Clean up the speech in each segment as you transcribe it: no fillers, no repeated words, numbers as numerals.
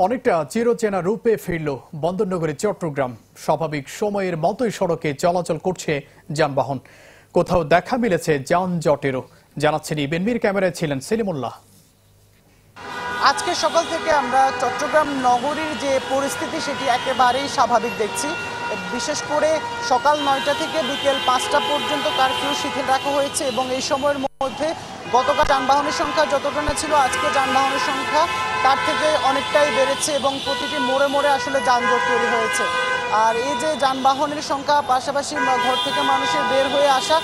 অনেকটা চিরচেনা রূপে ফিরল বন্দরনগরী চট্টগ্রাম। স্বাভাবিক সময়ের মতোই সড়কে চলাচল করছে যানবাহন। কোথাও দেখা মিলেছে যানজটেরও। জানাচ্ছেন ইবেনমির, ক্যামেরায় ছিলেন সেলিমুল্লাহ। আজকে সকাল থেকে আমরা চট্টগ্রাম নগরীর যে পরিস্থিতি সেটি একেবারেই স্বাভাবিক দেখছি। বিশেষ করে সকাল 9টা থেকে বিকেল 5টা পর্যন্ত কারফিউ শিথিল রাখা হয়েছে এবং এই সময়ের মধ্যে গতকাল যানবাহনের সংখ্যা যতটা না ছিল, আজকে যানবাহনের সংখ্যা তার থেকে অনেকটাই বেড়েছে এবং প্রতিটি মোড়ে মোড়ে আসলে যানজট তৈরি হয়েছে। আর এই যে যানবাহনের সংখ্যা, পাশাপাশি ঘর থেকে মানুষের বের হয়ে আসা,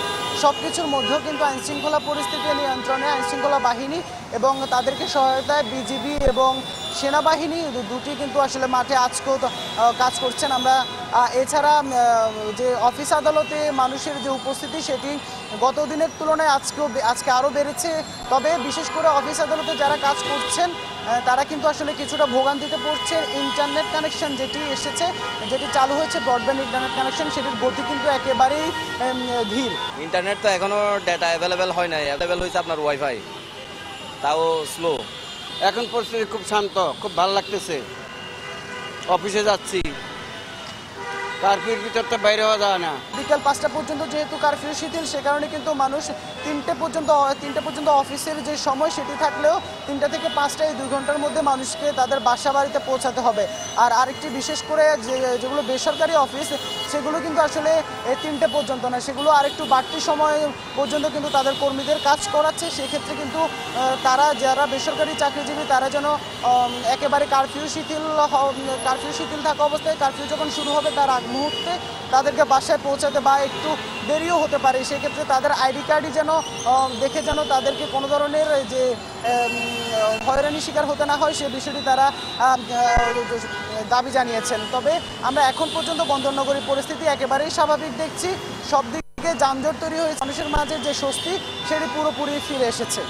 সব কিছুর মধ্যেও কিন্তু আইনশৃঙ্খলা পরিস্থিতি নিয়ন্ত্রণে আইনশৃঙ্খলা বাহিনী এবং তাদেরকে সহায়তায় বিজিবি এবং সেনাবাহিনী দুটি কিন্তু আসলে মাঠে আজকেও কাজ করছেন। আমরা এছাড়া যে অফিস আদালতে মানুষের যে উপস্থিতি সেটি গত দিনের তুলনায় আজকে আরও বেড়েছে। তবে বিশেষ করে অফিস আদালতে যারা কাজ করছেন তারা কিন্তু আসলে কিছুটা ভোগান্তিতে পড়ছে। ইন্টারনেট কানেকশন যেটি চালু হয়েছে, ব্রডব্যান্ড ইন্টারনেট কানেকশন, সেটির গতি কিন্তু একেবারেই ধীর। ইন্টারনেট তো এখনো ডেটা অ্যাভেলেবেল হয় নাই, অ্যাভেলেবেল হয়েছে আপনার ওয়াইফাই, তাও স্লো। এখন পরিস্থিতি খুব শান্ত, খুব ভালো লাগতেছে। অফিসে যাচ্ছি, কারফিউর ভিতর তো বাইরে হওয়া যায় না। বিকেল 5টা পর্যন্ত যেহেতু কারফিউ শিথিল, সে কারণে কিন্তু মানুষ 3টে পর্যন্ত অফিসের যে সময় সেটি থাকলেও 3টা থেকে 5টায় 2 ঘন্টার মধ্যে মানুষকে তাদের বাসা বাড়িতে পৌঁছাতে হবে। আর আরেকটি বিশেষ করে যেগুলো বেসরকারি অফিস, সেগুলো কিন্তু আসলে 3টে পর্যন্ত না, সেগুলো আরেকটু বাড়তি সময় পর্যন্ত কিন্তু তাদের কর্মীদের কাজ করাচ্ছে। সেক্ষেত্রে কিন্তু তারা যারা বেসরকারি চাকরিজীবী তারা যেন একেবারে কারফিউ শিথিল থাকা অবস্থায় কারফিউ যখন শুরু হবে তার আগ মুহূর্তে তাদেরকে বাসায় পৌঁছাতে বা একটু দেরিও হতে পারে। সেক্ষেত্রে তাদের আইডি কার্ডই যেন দেখে যেন তাদেরকে কোনো ধরনের যে হয়রানির শিকার হতে না হয়, সে বিষয়টি তারা দাবি জানিয়েছেন। তবে আমরা এখন পর্যন্ত বন্দরনগরীর পরিস্থিতি একেবারেই স্বাভাবিক দেখছি। সব দিকে যানজট তৈরি হয়েছে, মানুষের মাঝে যে স্বস্তি সেটি পুরোপুরি ফিরে এসেছে।